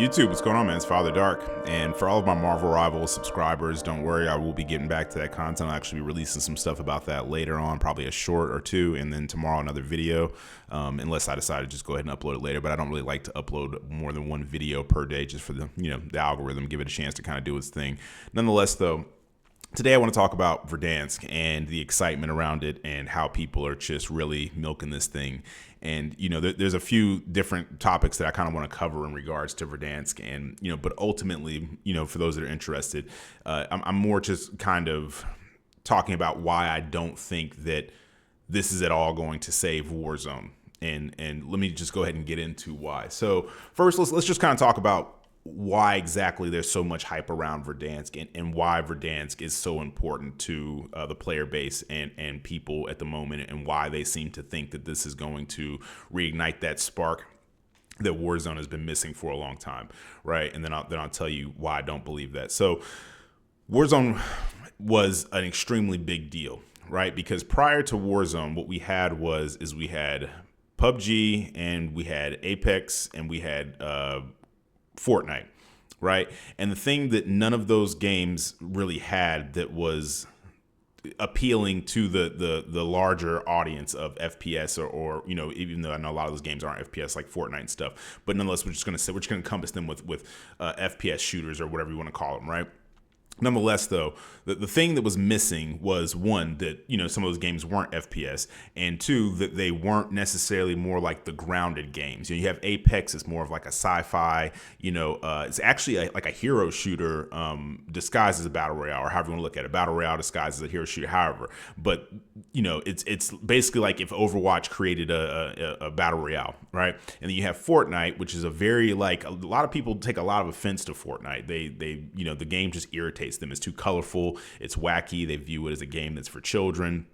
YouTube, what's going on, man? It's Father Dark. And for all of my Marvel Rivals subscribers, don't worry, I will be getting back to that content. I'll actually be releasing some stuff about that later on, probably a short or two, and then tomorrow another video, unless I decide to just go ahead and upload it later. But I don't really like to upload more than one video per day just for the algorithm, give it a chance to kind of do its thing. Nonetheless, though, today I want to talk about Verdansk and the excitement around it and how people are just really milking this thing. And, there's a few different topics that I kind of want to cover in regards to Verdansk. And, but ultimately, for those that are interested, I'm more just kind of talking about why I don't think that this is at all going to save Warzone. And let me just go ahead and get into why. So first, let's just kind of talk about why exactly there's so much hype around Verdansk and why Verdansk is so important to the player base and people at the moment, and why they seem to think that this is going to reignite that spark that Warzone has been missing for a long time, right? And then I'll tell you why I don't believe that. So Warzone was an extremely big deal, right? Because prior to Warzone, what we had was we had PUBG and we had Apex and we had Fortnite, right? And the thing that none of those games really had that was appealing to the larger audience of FPS or even though I know a lot of those games aren't FPS like Fortnite and stuff, but nonetheless we're just gonna encompass them with FPS shooters or whatever you want to call them, right? Nonetheless, though, the thing that was missing was, one, that, some of those games weren't FPS, and two, that they weren't necessarily more like the grounded games. You have Apex, it's more of like a sci-fi, it's actually like a hero shooter disguised as a battle royale, or however you want to look at it, battle royale disguised as a hero shooter, however. But, it's basically like if Overwatch created a battle royale, right? And then you have Fortnite, which is a very, like, a lot of people take a lot of offense to Fortnite. They the game just irritates them. It's too colorful, it's wacky, they view it as a game that's for children.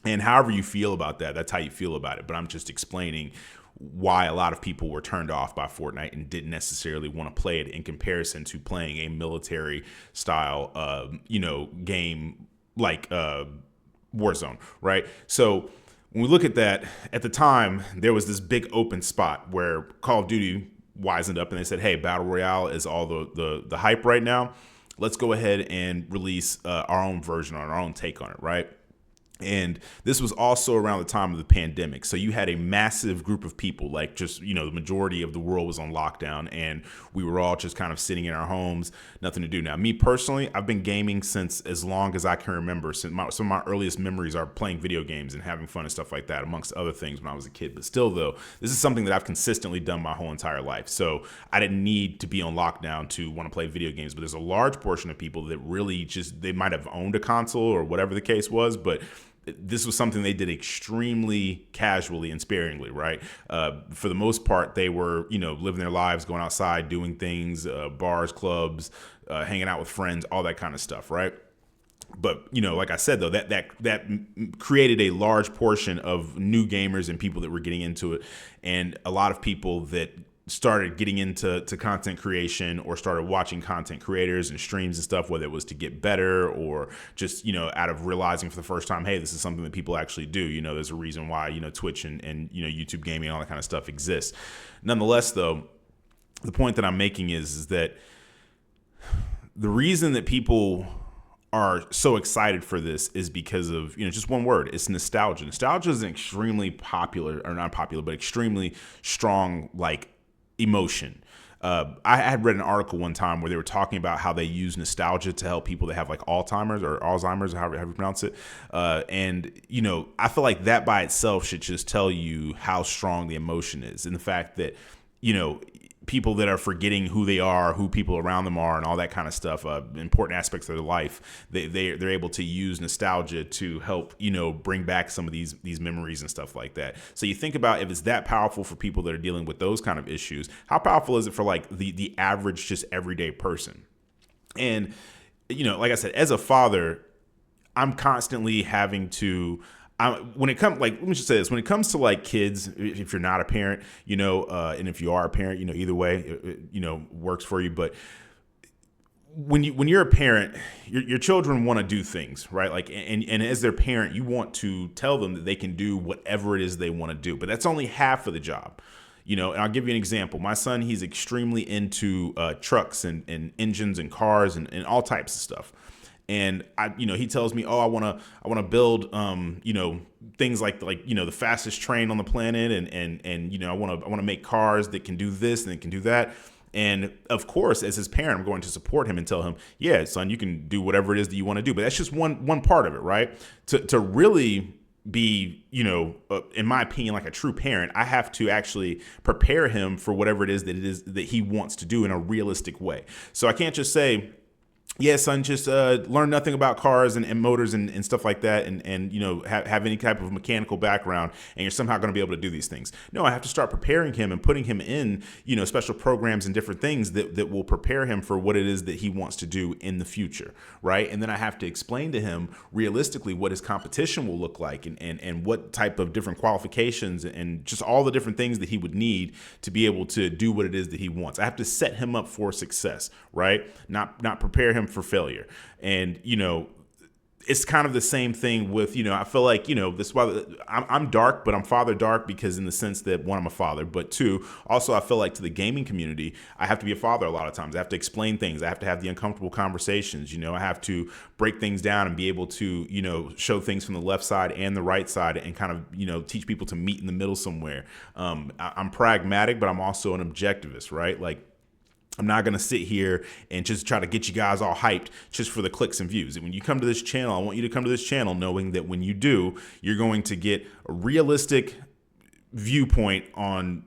And however you feel about that, that's how you feel about it. But I'm just explaining why a lot of people were turned off by Fortnite and didn't necessarily want to play it in comparison to playing a military style game like Warzone, right? So when we look at that, at the time there was this big open spot where Call of Duty wisened up and they said, hey, battle royale is all the hype right now. Let's go ahead and release our own version on our own take on it, right? And this was also around the time of the pandemic. So you had a massive group of people, like just, the majority of the world was on lockdown and we were all just kind of sitting in our homes, nothing to do. Now, me personally, I've been gaming since as long as I can remember. Some of my earliest memories are playing video games and having fun and stuff like that, amongst other things when I was a kid. But still, though, this is something that I've consistently done my whole entire life. So I didn't need to be on lockdown to want to play video games. But there's a large portion of people that really they might have owned a console or whatever the case was, but this was something they did extremely casually and sparingly, right? For the most part, they were, living their lives, going outside, doing things, bars, clubs, hanging out with friends, all that kind of stuff, right? But, like I said, though, that created a large portion of new gamers and people that were getting into it, and a lot of people that started getting into content creation or started watching content creators and streams and stuff, whether it was to get better or just, out of realizing for the first time, hey, this is something that people actually do. There's a reason why, Twitch and YouTube gaming and all that kind of stuff exists. Nonetheless, though, the point that I'm making is that the reason that people are so excited for this is because of, just one word, it's nostalgia. Nostalgia is an extremely popular, or not popular, but extremely strong, like, emotion. I had read an article one time where they were talking about how they use nostalgia to help people that have like Alzheimer's, however you pronounce it. And, I feel like that by itself should just tell you how strong the emotion is, and the fact that, people that are forgetting who they are, who people around them are, and all that kind of stuff, important aspects of their life, they're able to use nostalgia to help, bring back some of these memories and stuff like that. So you think about, if it's that powerful for people that are dealing with those kind of issues, how powerful is it for like the average, just everyday person? And, like I said, as a father, I'm constantly having to, when it comes, like, let me just say this, when it comes to like kids, if you're not a parent, and if you are a parent, either way, it works for you. But when you're a parent, your children want to do things, right? Like, and as their parent, you want to tell them that they can do whatever it is they want to do, but that's only half of the job. And I'll give you an example. My son, he's extremely into trucks and engines and cars and all types of stuff. And he tells me, oh, I want to build, things like the fastest train on the planet. And I want to make cars that can do this and that can do that. And of course, as his parent, I'm going to support him and tell him, yeah, son, you can do whatever it is that you want to do. But that's just one part of it, right? To really be, in my opinion, like a true parent, I have to actually prepare him for whatever it is that he wants to do in a realistic way. So I can't just say, yeah, son, just learn nothing about cars and motors and stuff like that, and have any type of mechanical background, and you're somehow going to be able to do these things. No, I have to start preparing him and putting him in special programs and different things that will prepare him for what it is that he wants to do in the future, right? And then I have to explain to him realistically what his competition will look like and what type of different qualifications and just all the different things that he would need to be able to do what it is that he wants. I have to set him up for success, right? Not prepare him for failure. And it's kind of the same thing with I feel like this is why I'm dark, but I'm father dark, because in the sense that, one, I'm a father, but two, also I feel like to the gaming community I have to be a father a lot of times. I have to explain things. I have to have the uncomfortable conversations. I have to break things down and be able to show things from the left side and the right side, and kind of teach people to meet in the middle somewhere. I'm pragmatic, but I'm also an objectivist, right? Like, I'm not going to sit here and just try to get you guys all hyped just for the clicks and views. And when you come to this channel, I want you to come to this channel knowing that when you do, you're going to get a realistic viewpoint on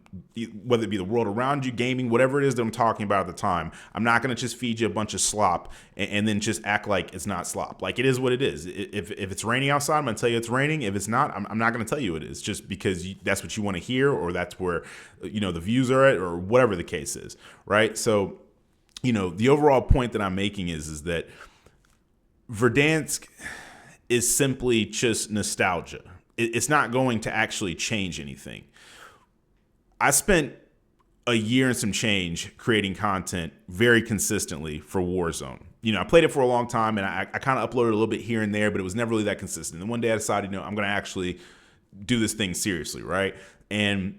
whether it be the world around you, gaming, whatever it is that I'm talking about at the time. I'm not going to just feed you a bunch of slop and then just act like it's not slop. Like, it is what it is. If it's raining outside, I'm going to tell you it's raining. If it's not, I'm not going to tell you it is, just because that's what you want to hear, or that's where the views are at, or whatever the case is, right? So the overall point that I'm making is that Verdansk is simply just nostalgia. It's not going to actually change anything. I spent a year and some change creating content very consistently for Warzone. I played it for a long time, and I kind of uploaded a little bit here and there, but it was never really that consistent. And one day I decided, I'm going to actually do this thing seriously, right? And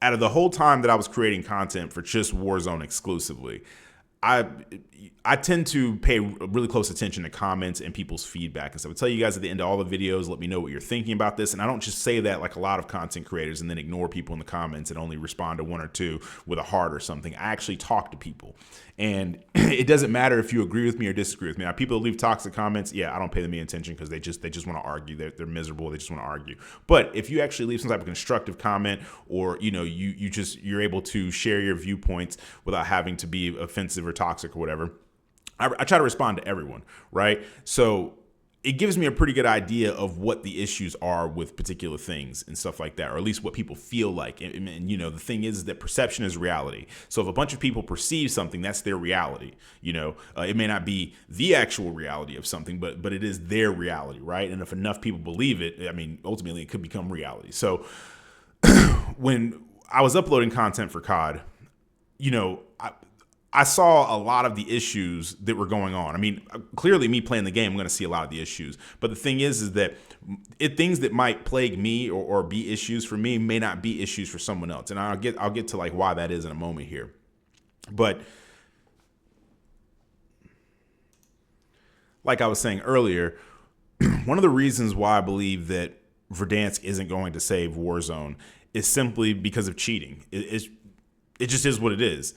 out of the whole time that I was creating content for just Warzone exclusively, I tend to pay really close attention to comments and people's feedback and stuff. I tell you guys at the end of all the videos, let me know what you're thinking about this. And I don't just say that like a lot of content creators and then ignore people in the comments and only respond to one or two with a heart or something. I actually talk to people. And it doesn't matter if you agree with me or disagree with me. Now, people that leave toxic comments, yeah, I don't pay them any attention, because they just want to argue. They're miserable. They just want to argue. But if you actually leave some type of constructive comment, or you're able to share your viewpoints without having to be offensive or toxic or whatever, I try to respond to everyone, right? So it gives me a pretty good idea of what the issues are with particular things and stuff like that, or at least what people feel like. And the thing is that perception is reality. So if a bunch of people perceive something, that's their reality. It may not be the actual reality of something, but it is their reality, right? And if enough people believe it, ultimately it could become reality. So when I was uploading content for COD, I saw a lot of the issues that were going on. Clearly me playing the game, I'm going to see a lot of the issues. But the thing is that things that might plague me or be issues for me may not be issues for someone else. And I'll get to like why that is in a moment here. But like I was saying earlier, one of the reasons why I believe that Verdansk isn't going to save Warzone is simply because of cheating. It just is what it is.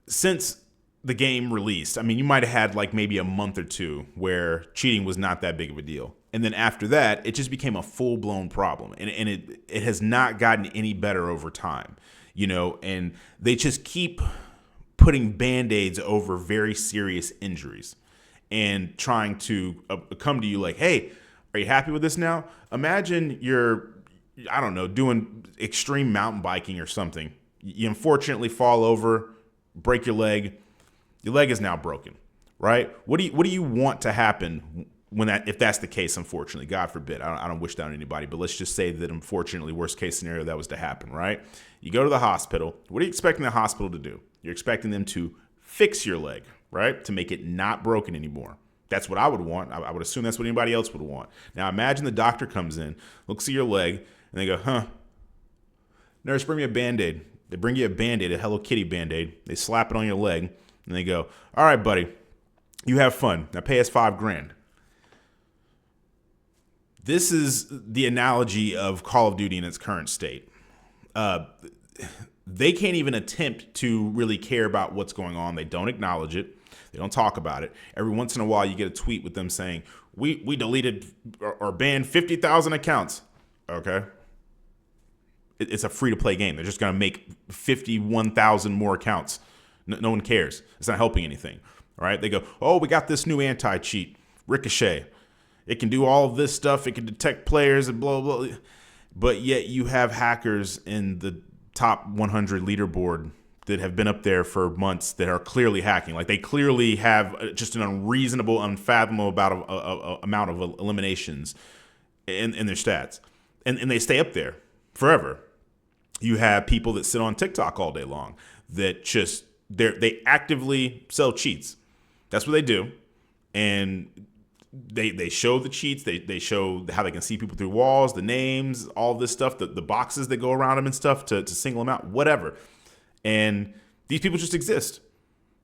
Since the game released, you might have had like maybe a month or two where cheating was not that big of a deal. And then after that, it just became a full-blown problem. And it has not gotten any better over time, and they just keep putting Band-Aids over very serious injuries and trying to come to you like, hey, are you happy with this now? Imagine you're, doing extreme mountain biking or something. You unfortunately fall over, break your leg is now broken, right? What do you want to happen if that's the case? Unfortunately, God forbid, I don't wish that on anybody, but let's just say that unfortunately, worst case scenario, that was to happen, right? You go to the hospital. What are you expecting the hospital to do? You're expecting them to fix your leg, right? To make it not broken anymore. That's what I would want. I would assume that's what anybody else would want. Now imagine the doctor comes in, looks at your leg, and they go, nurse, bring me a Band-Aid. They bring you a Band-Aid, a Hello Kitty Band-Aid. They slap it on your leg, and they go, all right, buddy, you have fun. Now pay us $5,000. This is the analogy of Call of Duty in its current state. They can't even attempt to really care about what's going on. They don't acknowledge it. They don't talk about it. Every once in a while, you get a tweet with them saying, we deleted or banned 50,000 accounts. Okay. It's a free-to-play game. They're just going to make 51,000 more accounts. No one cares. It's not helping anything. All right. They go, oh, we got this new anti-cheat, Ricochet. It can do all of this stuff. It can detect players and blah, blah, blah. But yet you have hackers in the top 100 leaderboard that have been up there for months that are clearly hacking. Like they clearly have just an unreasonable, unfathomable amount of eliminations in their stats. And they stay up there forever. You have people that sit on TikTok all day long that just, they actively sell cheats. That's what they do. And they show the cheats. They show how they can see people through walls, the names, all this stuff, the boxes that go around them and stuff to single them out, whatever. And these people just exist.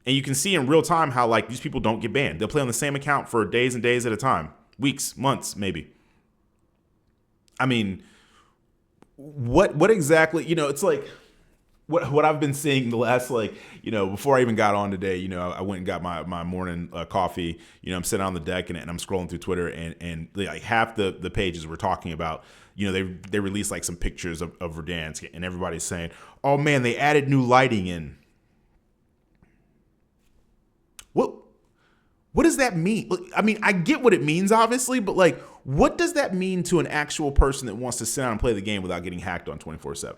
And you can see in real time how like these people don't get banned. They'll play on the same account for days and days at a time, weeks, months, maybe. I mean, what exactly, it's like what I've been seeing the last, before I even got on today, I went and got my morning coffee, I'm sitting on the deck and I'm scrolling through Twitter and like half the pages were talking about, they released like some pictures of Verdansk and everybody's saying, oh man, they added new lighting in. What does that mean? I mean, I get what it means, obviously, but like, what does that mean to an actual person that wants to sit down and play the game without getting hacked on 24/7?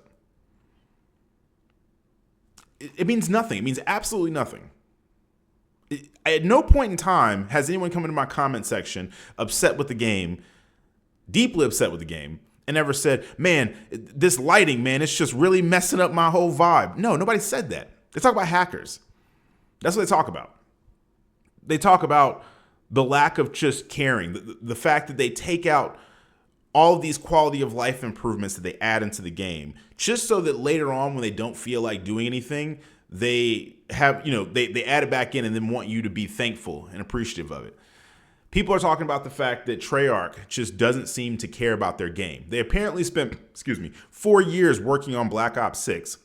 It means nothing. It means absolutely nothing. At no point in time has anyone come into my comment section upset with the game, deeply upset with the game, and ever said, man, this lighting, man, it's just really messing up my whole vibe. No, nobody said that. They talk about hackers. That's what they talk about. They talk about the lack of just caring, the fact that they take out all of these quality of life improvements that they add into the game, just so that later on when they don't feel like doing anything, they have, they add it back in and then want you to be thankful and appreciative of it. People are talking about the fact that Treyarch just doesn't seem to care about their game. They apparently spent, 4 years working on Black Ops 6.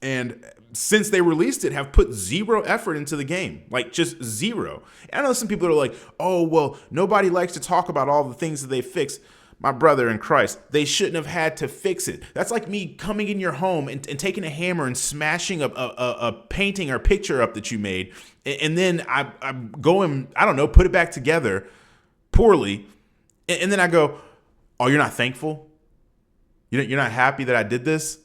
And since they released it, have put zero effort into the game, like just zero. And I know some people are like, oh, well, nobody likes to talk about all the things that they fixed. My brother in Christ, they shouldn't have had to fix it. That's like me coming in your home and taking a hammer and smashing a painting or picture up that you made. And then I go and, I don't know, put it back together poorly. And then I go, oh, you're not thankful? You're not happy that I did this?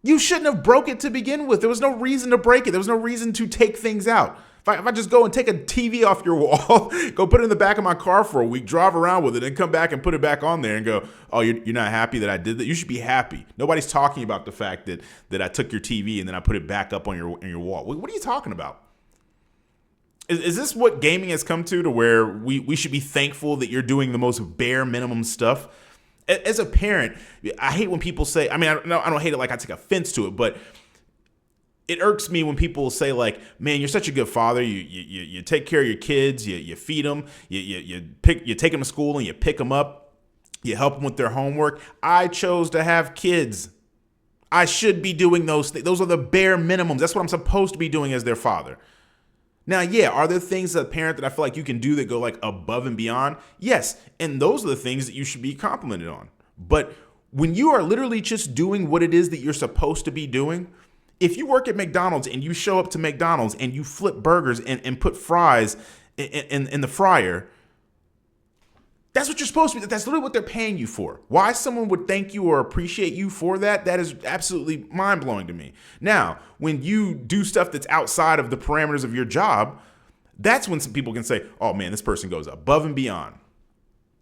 You shouldn't have broke it to begin with. There was no reason to break it. There was no reason to take things out. If I just go and take a TV off your wall, go put it in the back of my car for a week, drive around with it, and come back and put it back on there and go, oh, you're not happy that I did that? You should be happy. Nobody's talking about the fact that I took your TV and then I put it back up on your wall. What are you talking about? Is this what gaming has come to where we should be thankful that you're doing the most bare minimum stuff? As a parent, I hate when people say, I don't hate it like I take offense to it, but it irks me when people say like, man, you're such a good father. You take care of your kids, you feed them, you take them to school and you pick them up, you help them with their homework. I chose to have kids. I should be doing those things. Those are the bare minimums. That's what I'm supposed to be doing as their father. Now, yeah, are there things as a parent that I feel like you can do that go like above and beyond? Yes, and those are the things that you should be complimented on. But when you are literally just doing what it is that you're supposed to be doing, if you work at McDonald's and you show up to McDonald's and you flip burgers and put fries in the fryer, that's what you're supposed to be. That's literally what they're paying you for. Why someone would thank you or appreciate you for that, that is absolutely mind-blowing to me. Now, when you do stuff that's outside of the parameters of your job, that's when some people can say, oh man, this person goes above and beyond.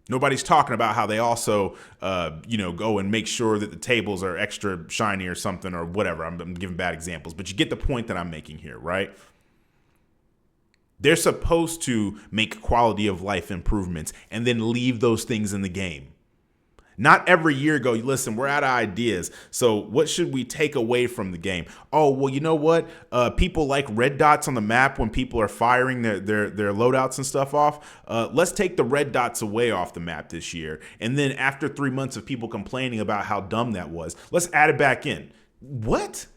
Nobody's talking about how they also, go and make sure that the tables are extra shiny or something or whatever. I'm giving bad examples, but you get the point that I'm making here, right? They're supposed to make quality of life improvements and then leave those things in the game. Not every year go, listen, we're out of ideas. So what should we take away from the game? Oh, well, you know what? People like red dots on the map when people are firing their loadouts and stuff off. Let's take the red dots away off the map this year. And then after 3 months of people complaining about how dumb that was, let's add it back in. What?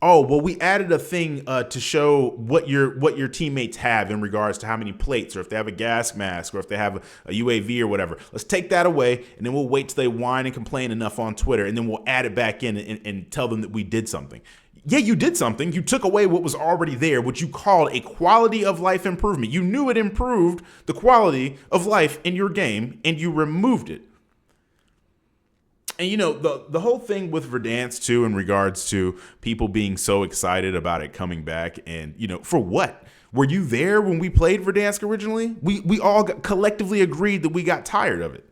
Oh, well, we added a thing to show what your teammates have in regards to how many plates, or if they have a gas mask, or if they have a UAV or whatever. Let's take that away, and then we'll wait till they whine and complain enough on Twitter, and then we'll add it back in and tell them that we did something. Yeah, you did something. You took away what was already there, what you called a quality of life improvement. You knew it improved the quality of life in your game, and you removed it. And, you know, the whole thing with Verdansk, too, in regards to people being so excited about it coming back. And, you know, for what? Were you there when we played Verdansk originally? We all collectively agreed that we got tired of it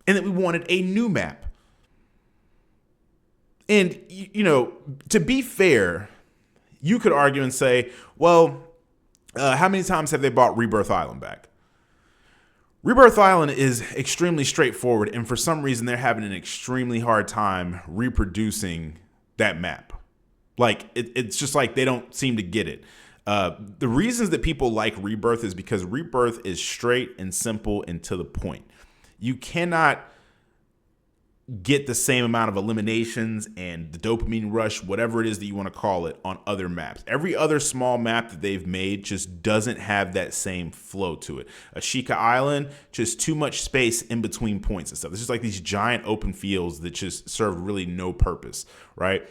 and that we wanted a new map. And, you know, to be fair, you could argue and say, well, how many times have they brought Rebirth Island back? Rebirth Island is extremely straightforward, and for some reason, they're having an extremely hard time reproducing that map. Like, it's just like they don't seem to get it. The reasons that people like Rebirth is because Rebirth is straight and simple and to the point. You cannot get the same amount of eliminations and the dopamine rush, whatever it is that you want to call it, on other maps. Every other small map that they've made just doesn't have that same flow to it. Ashika Island, just too much space in between points and stuff. It's just like these giant open fields that just serve really no purpose, right?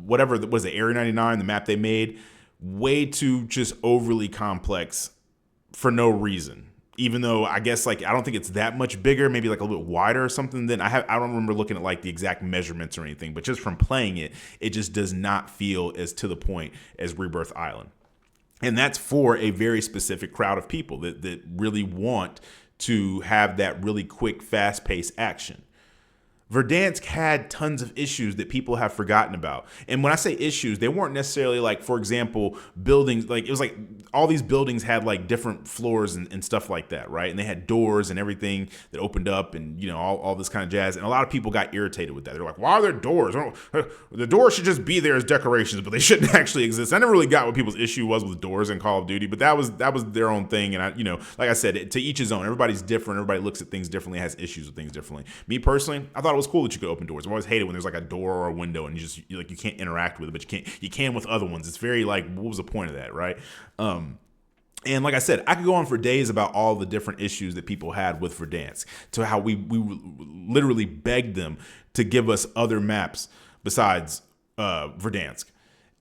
Whatever was it, Area 99, the map they made, way too just overly complex for no reason. Even though I guess, like, I don't think it's that much bigger, maybe like a little bit wider or something. Then I don't remember looking at like the exact measurements or anything, but just from playing it, it just does not feel as to the point as Rebirth Island. And that's for a very specific crowd of people that really want to have that really quick, fast-paced action. Verdansk had tons of issues that people have forgotten about. And when I say issues, they weren't necessarily like, for example, buildings. Like, it was like all these buildings had like different floors and stuff like that, right? And they had doors and everything that opened up and, you know, all this kind of jazz. And a lot of people got irritated with that. They're like, why are there doors? The doors should just be there as decorations, but they shouldn't actually exist. I never really got what people's issue was with doors in Call of Duty, but that was their own thing. And you know, like I said, to each his own. Everybody's different. Everybody looks at things differently, has issues with things differently. Me personally, I thought it was cool that you could open doors. I've always hated when there's like a door or a window and you can't interact with it, but you can with other ones. It's very like, what was the point of that, right? And like I said, I could go on for days about all the different issues that people had with Verdansk, to how we literally begged them to give us other maps besides Verdansk.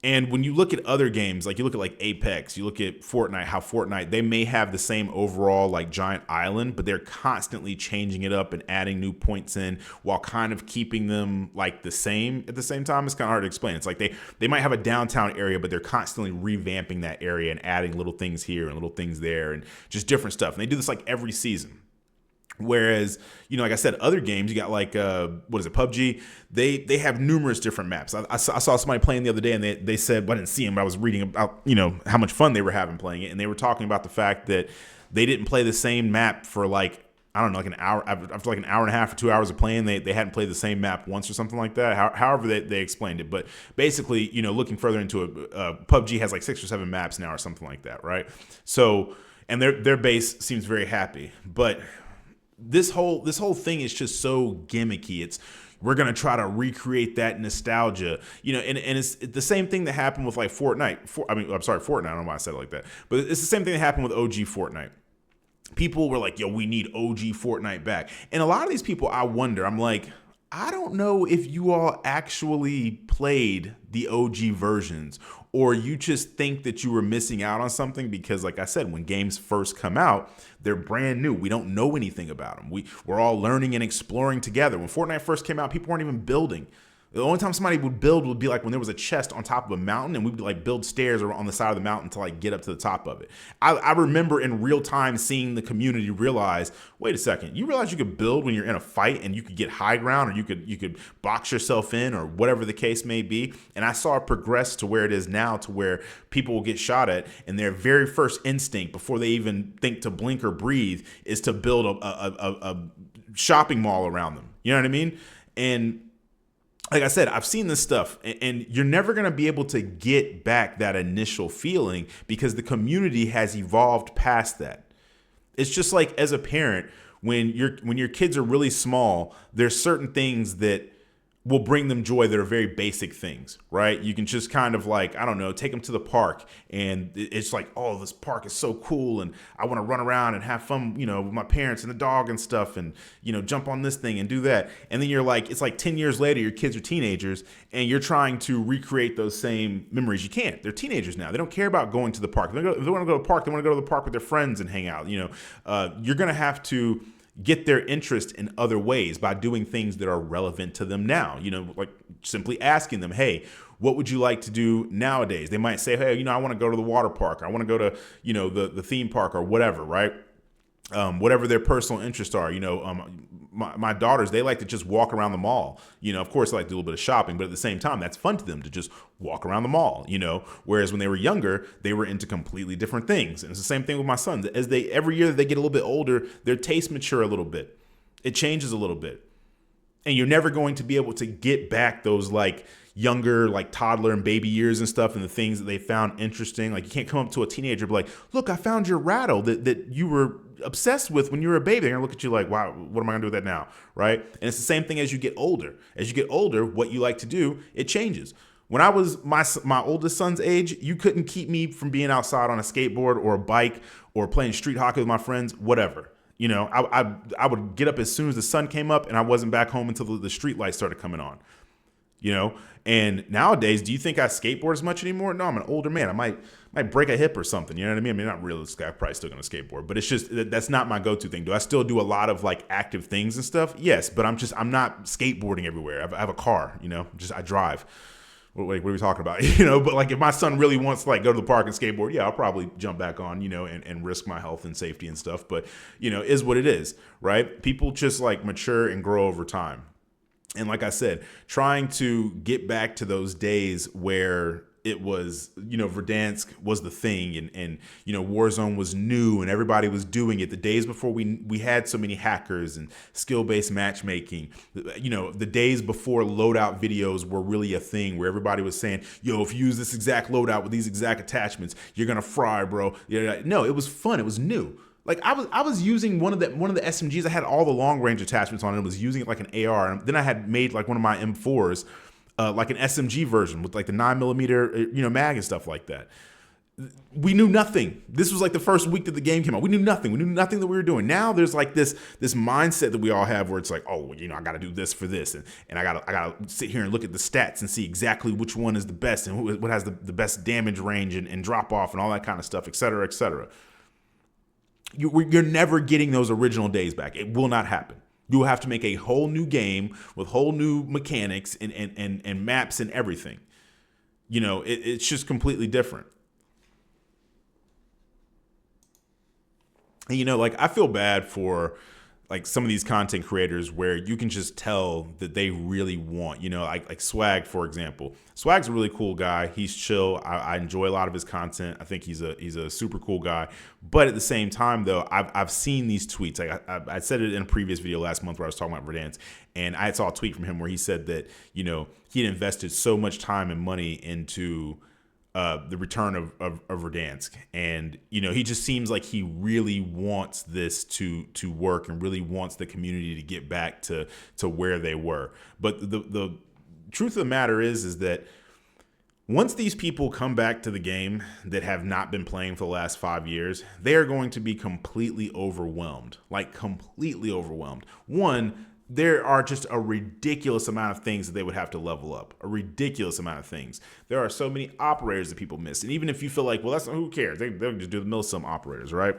And when you look at other games, like you look at like Apex, you look at Fortnite, how Fortnite, they may have the same overall like giant island, but they're constantly changing it up and adding new points in while kind of keeping them like the same at the same time. It's kind of hard to explain. It's like they might have a downtown area, but they're constantly revamping that area and adding little things here and little things there and just different stuff. And they do this like every season. Whereas, you know, like I said, other games, you got like, what is it, PUBG? They have numerous different maps. I saw somebody playing the other day and they said, well, I didn't see them, but I was reading about, you know, how much fun they were having playing it. And they were talking about the fact that they didn't play the same map for like, I don't know, like an hour, after like an hour and a half or 2 hours of playing, they hadn't played the same map once or something like that. However they explained it. But basically, you know, looking further into it, PUBG has like 6 or 7 maps now or something like that, right? So, and their base seems very happy. But this whole thing is just so gimmicky. It's, we're going to try to recreate that nostalgia, you know, and it's the same thing that happened with like Fortnite. Fortnite. I don't know why I said it like that, but it's the same thing that happened with OG Fortnite. People were like, yo, we need OG Fortnite back. And a lot of these people, I wonder, I'm like, I don't know if you all actually played the OG versions, or you just think that you were missing out on something because, like I said, when games first come out, they're brand new. We don't know anything about them. We're all learning and exploring together. When Fortnite first came out, people weren't even building. The only time somebody would build would be like when there was a chest on top of a mountain and we'd like build stairs on the side of the mountain to like get up to the top of it. I remember in real time seeing the community realize, wait a second, you realize you could build when you're in a fight and you could get high ground, or you could box yourself in, or whatever the case may be. And I saw it progress to where it is now, to where people will get shot at and their very first instinct before they even think to blink or breathe is to build a shopping mall around them. You know what I mean? And like I said, I've seen this stuff, and you're never going to be able to get back that initial feeling because the community has evolved past that. It's just like as a parent, when your kids are really small, there's certain things that will bring them joy that are very basic things, right? You can just kind of like, I don't know, take them to the park and it's like, oh, this park is so cool and I want to run around and have fun, with my parents and the dog and stuff and, jump on this thing and do that. And then you're like, it's like 10 years later, your kids are teenagers and you're trying to recreate those same memories. You can't. They're teenagers now. They don't care about going to the park. If they want to go to the park, they want to go to the park with their friends and hang out. You're going to have to get their interest in other ways by doing things that are relevant to them now, like simply asking them, hey, what would you like to do nowadays? They might say, hey, I want to go to the water park. I want to go to, the theme park or whatever, right? Whatever their personal interests are, my daughters, they like to just walk around the mall. Of course, they like to do a little bit of shopping, but at the same time, that's fun to them to just walk around the mall, whereas when they were younger, they were into completely different things. And it's the same thing with my sons. Every year that they get a little bit older, their tastes mature a little bit. It changes a little bit. And you're never going to be able to get back those like younger, like toddler and baby years and stuff and the things that they found interesting. Like you can't come up to a teenager and be like, look, I found your rattle that you were obsessed with when you were a baby. They're gonna look at you like, wow, what am I gonna do with that now? Right? And it's the same thing as you get older. As you get older, what you like to do, it changes. When I was my oldest son's age, you couldn't keep me from being outside on a skateboard or a bike or playing street hockey with my friends, whatever. I would get up as soon as the sun came up and I wasn't back home until the street lights started coming on. And nowadays, do you think I skateboard as much anymore? No, I'm an older man. I might break a hip or something. You know what I mean? Not realistic. I'm probably still going to skateboard, but it's just, that's not my go-to thing. Do I still do a lot of like active things and stuff? Yes, but I'm not skateboarding everywhere. I have a car, I drive. What are we talking about? But like if my son really wants to like go to the park and skateboard, yeah, I'll probably jump back on, and risk my health and safety and stuff. But, is what it is, right? People just like mature and grow over time. And like I said, trying to get back to those days where it was, Verdansk was the thing and Warzone was new and everybody was doing it. The days before we had so many hackers and skill-based matchmaking, the days before loadout videos were really a thing where everybody was saying, yo, if you use this exact loadout with these exact attachments, you're going to fry, bro. No, it was fun. It was new. Like I was using one of the SMGs. I had all the long range attachments on it. I was using it like an AR. And then I had made like one of my M4s, like an SMG version with like the 9mm, mag and stuff like that. We knew nothing. This was like the first week that the game came out. We knew nothing. We knew nothing that we were doing. Now there's like this mindset that we all have where it's like, oh, I got to do this for this, and I gotta sit here and look at the stats and see exactly which one is the best and what has the best damage range and drop off and all that kind of stuff, et cetera, et cetera. You're never getting those original days back. It will not happen. You will have to make a whole new game with whole new mechanics and maps and everything. It's just completely different. And, like, I feel bad for like some of these content creators where you can just tell that they really want, like Swag, for example. Swag's a really cool guy. He's chill. I enjoy a lot of his content. I think he's a super cool guy. But at the same time, though, I've seen these tweets. Like I said it in a previous video last month where I was talking about Verdansk, and I saw a tweet from him where he said that, he had invested so much time and money into the return of Verdansk, and he just seems like he really wants this to work and really wants the community to get back to where they were. But the truth of the matter is that once these people come back to the game that have not been playing for the last 5 years, they are going to be completely overwhelmed, like completely overwhelmed. One, there are just a ridiculous amount of things that they would have to level up, a ridiculous amount of things. There are so many operators that people miss. And even if you feel like, well, who cares? They'll just do the milsim operators, right?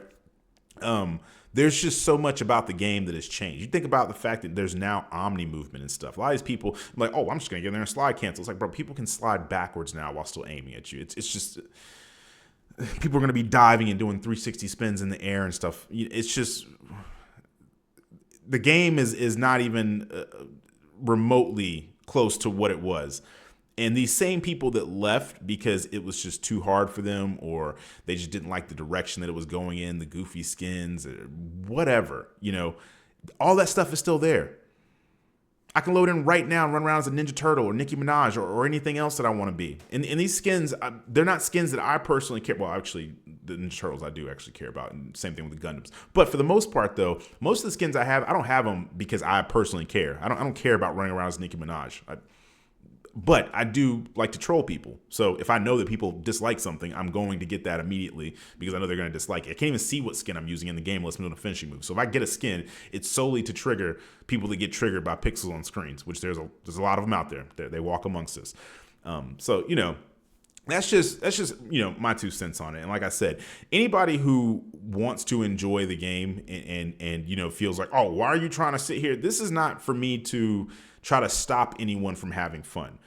There's just so much about the game that has changed. You think about the fact that there's now omni movement and stuff. A lot of these people are like, oh, I'm just going to get in there and slide cancel. It's like, bro, people can slide backwards now while still aiming at you. It's just, people are going to be diving and doing 360 spins in the air and stuff. It's just, the game is not even remotely close to what it was. And these same people that left because it was just too hard for them, or they just didn't like the direction that it was going in, the goofy skins, or whatever, all that stuff is still there. I can load in right now and run around as a Ninja Turtle or Nicki Minaj or anything else that I want to be. And these skins, they're not skins that I personally care. Well, actually, the Ninja Turtles I do actually care about. And same thing with the Gundams. But for the most part, though, most of the skins I have, I don't have them because I personally care. I don't care about running around as Nicki Minaj. But I do like to troll people. So if I know that people dislike something, I'm going to get that immediately because I know they're going to dislike it. I can't even see what skin I'm using in the game unless I'm doing a finishing move. So if I get a skin, it's solely to trigger people that get triggered by pixels on screens, which there's a lot of them out there. They walk amongst us. So, that's just my 2 cents on it. And like I said, anybody who wants to enjoy the game and feels like, oh, why are you trying to sit here? This is not for me to try to stop anyone from having fun.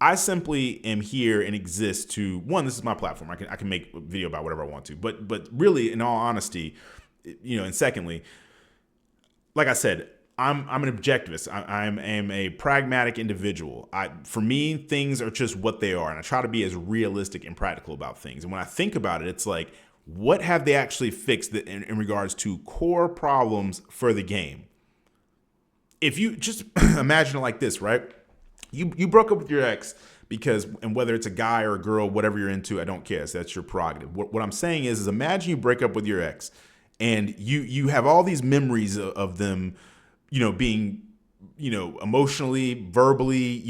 I simply am here and exist to, one, this is my platform. I can make a video about whatever I want to. But really, in all honesty, and secondly, like I said, I'm an objectivist. I'm a pragmatic individual. For me, things are just what they are, and I try to be as realistic and practical about things. And when I think about it, it's like, what have they actually fixed in regards to core problems for the game? If you just imagine it like this, right? You broke up with your ex because, and whether it's a guy or a girl, whatever you're into, I don't care. So that's your prerogative. What I'm saying is imagine you break up with your ex and you have all these memories of them, being, emotionally, verbally,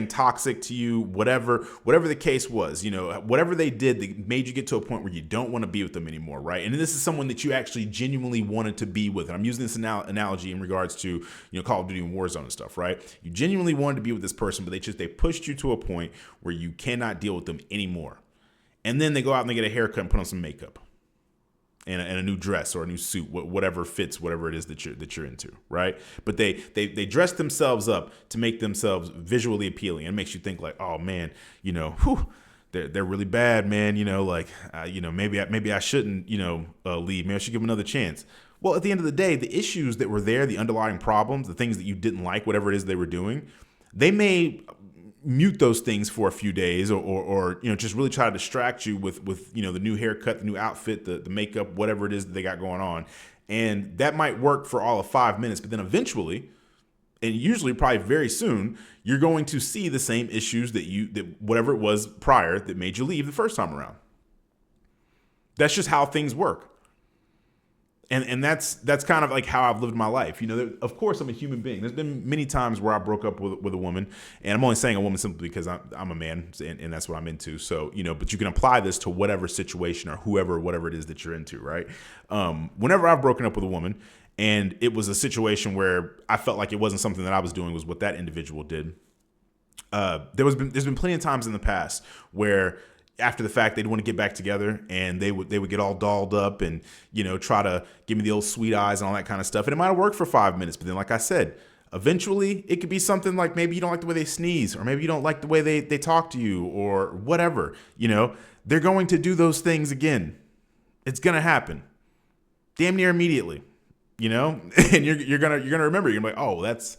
toxic to you, whatever the case was, whatever they did that made you get to a point where you don't want to be with them anymore, right? And this is someone that you actually genuinely wanted to be with. And I'm using this analogy in regards to, Call of Duty and Warzone and stuff, right? You genuinely wanted to be with this person, but they pushed you to a point where you cannot deal with them anymore. And then they go out and they get a haircut and put on some makeup. And a new dress or a new suit, whatever fits, whatever it is that you're into, right? But they dress themselves up to make themselves visually appealing, and it makes you think like, oh man, they're really bad, man. Maybe I shouldn't, leave. Maybe I should give them another chance. Well, at the end of the day, the issues that were there, the underlying problems, the things that you didn't like, whatever it is they were doing, they may mute those things for a few days or just really try to distract you with the new haircut, the new outfit, the makeup, whatever it is that they got going on. And that might work for all of 5 minutes, but then eventually, and usually probably very soon, you're going to see the same issues that whatever it was prior that made you leave the first time around. That's just how things work. And that's kind of like how I've lived my life. Of course, I'm a human being. There's been many times where I broke up with a woman, and I'm only saying a woman simply because I'm a man, and that's what I'm into. So, but you can apply this to whatever situation or whatever it is that you're into, right? Whenever I've broken up with a woman, and it was a situation where I felt like it wasn't something that I was doing, was what that individual did. There's been plenty of times in the past where after the fact, they'd want to get back together and they would get all dolled up and, try to give me the old sweet eyes and all that kind of stuff. And it might have worked for 5 minutes. But then, like I said, eventually it could be something like maybe you don't like the way they sneeze, or maybe you don't like the way they talk to you, or whatever. They're going to do those things again. It's going to happen damn near immediately, and you're going to remember. You're going to be like, oh, that's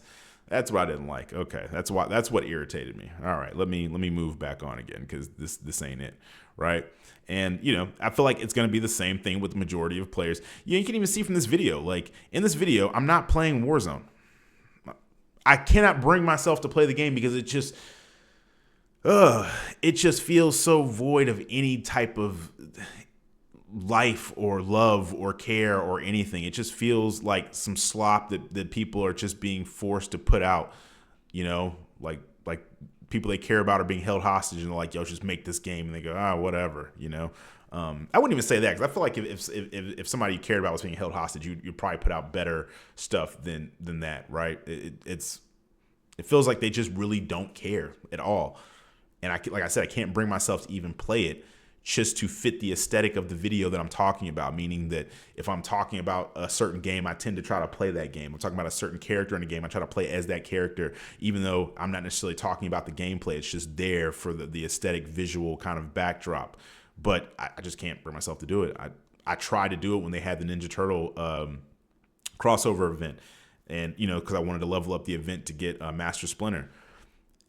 what I didn't like. Okay, that's what irritated me. All right, let me move back on again because this ain't it, right? And I feel like it's gonna be the same thing with the majority of players. You can even see from this video. Like in this video, I'm not playing Warzone. I cannot bring myself to play the game because it just feels so void of any type of life or love or care or anything. It just feels like some slop that people are just being forced to put out, like people they care about are being held hostage and they're like, yo, just make this game. And they go, whatever, I wouldn't even say that because I feel like if somebody you cared about was being held hostage, you'd probably put out better stuff than that, right? It feels like they just really don't care at all. And like I said, I can't bring myself to even play it just to fit the aesthetic of the video that I'm talking about, meaning that if I'm talking about a certain game, I tend to try to play that game. I'm talking about a certain character in a game, I try to play as that character, even though I'm not necessarily talking about the gameplay. It's just there for the aesthetic visual kind of backdrop. But I just can't bring myself to do it. I tried to do it when they had the Ninja Turtle crossover event, and because I wanted to level up the event to get Master Splinter.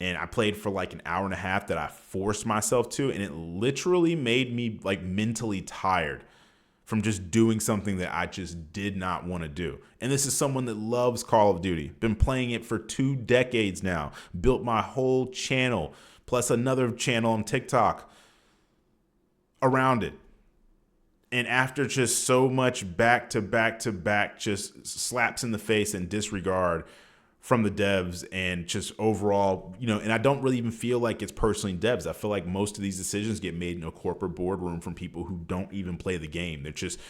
And I played for like an hour and a half that I forced myself to, and it literally made me like mentally tired from just doing something that I just did not want to do. And this is someone that loves Call of Duty, been playing it for 2 decades now, built my whole channel, plus another channel on TikTok around it. And after just so much back to back just slaps in the face and disregard from the devs and just overall, and I don't really even feel like it's personally devs. I feel like most of these decisions get made in a corporate boardroom from people who don't even play the game. They're just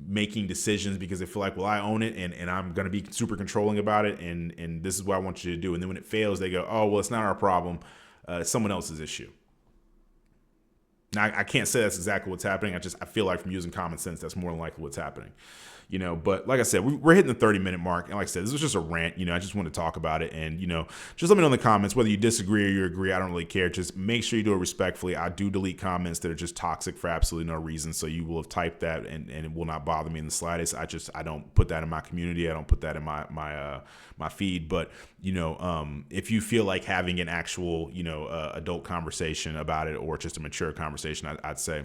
making decisions because they feel like, well, I own it and I'm going to be super controlling about it. And this is what I want you to do. And then when it fails, they go, oh, well, it's not our problem. It's someone else's issue. Now, I can't say that's exactly what's happening. I feel like from using common sense, that's more than likely what's happening. But like I said, we're hitting the 30-minute mark. And like I said, this was just a rant. I just want to talk about it. And, just let me know in the comments whether you disagree or you agree. I don't really care. Just make sure you do it respectfully. I do delete comments that are just toxic for absolutely no reason. So you will have typed that and it will not bother me in the slightest. I don't put that in my community. I don't put that in my feed. But, if you feel like having an actual, adult conversation about it or just a mature conversation, I'd say,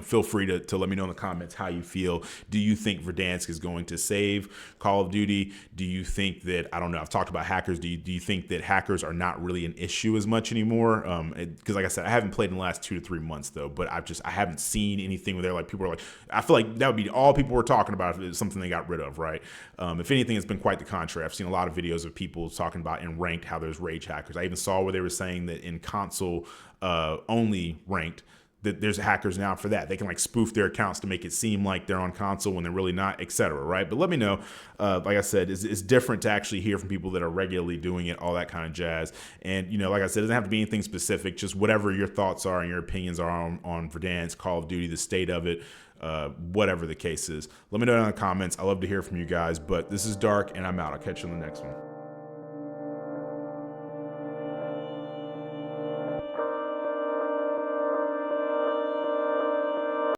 feel free to let me know in the comments how you feel. Do you think Verdansk is going to save Call of Duty? Do you think that, I don't know, I've talked about hackers. Do you think that hackers are not really an issue as much anymore? Because like I said, I haven't played in the last 2 to 3 months though, but I haven't seen anything where they're like, people are like, I feel like that would be all people were talking about if it was something they got rid of, right? If anything, it's been quite the contrary. I've seen a lot of videos of people talking about in ranked how there's rage hackers. I even saw where they were saying that in console only ranked, that there's hackers now for that. They can like spoof their accounts to make it seem like they're on console when they're really not, etc. Right? But let me know. Like I said, it's different to actually hear from people that are regularly doing it, all that kind of jazz. And like I said, it doesn't have to be anything specific. Just whatever your thoughts are and your opinions are on Verdansk, Call of Duty, the state of it, whatever the case is. Let me know in the comments. I love to hear from you guys. But this is Dark, and I'm out. I'll catch you in the next one.